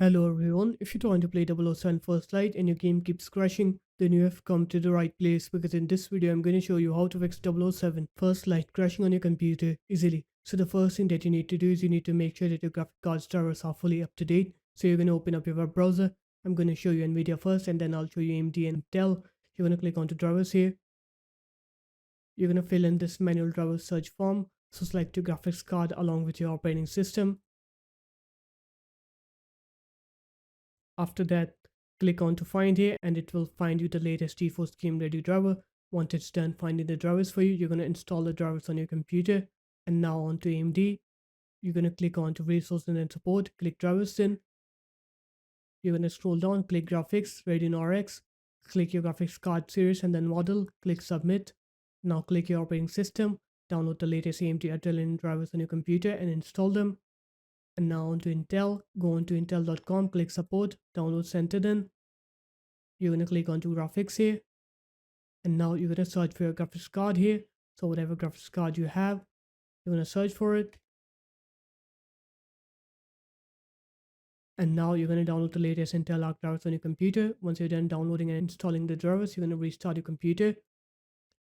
Hello everyone, if you're trying to play 007 First Light and your game keeps crashing, then you have come to the right place because in this video I'm going to show you how to fix 007 First Light crashing on your computer easily. So the first thing that you need to do is you need to make sure that your graphic card's drivers are fully up to date. So you're going to open up your web browser. I'm going to show you NVIDIA first and then I'll show you AMD and Intel. You're going to click onto drivers here. You're going to fill in this manual driver search form. So select your graphics card along with your operating system. After that, click on to find here and it will find you the latest GeForce Game Ready driver. Once it's done finding the drivers for you, you're going to install the drivers on your computer. And now on to AMD, you're going to click on to resources and support, click drivers in. You're going to scroll down, click graphics, Radeon RX, click your graphics card series and then model, click submit. Now click your operating system, download the latest AMD Adrenaline drivers on your computer and install them. And now onto Intel, go on to intel.com, click support, download centered in. You're going to click onto graphics here. And now you're going to search for your graphics card here. So whatever graphics card you have, you're going to search for it. And now you're going to download the latest Intel Arc drivers on your computer. Once you're done downloading and installing the drivers, you're going to restart your computer.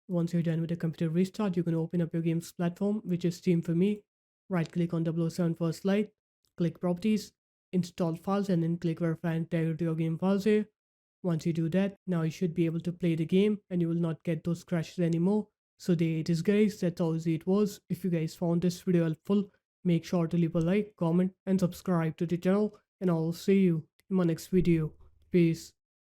Once you're done with the computer restart, you're going to open up your games platform, which is Steam for me. Right click on 007 First Light, click properties, install files and then click verify integrity of game files here. Once you do that, now you should be able to play the game and you will not get those crashes anymore. So there it is guys, that's all it was. If you guys found this video helpful, make sure to leave a like, comment and subscribe to the channel and I'll see you in my next video. Peace.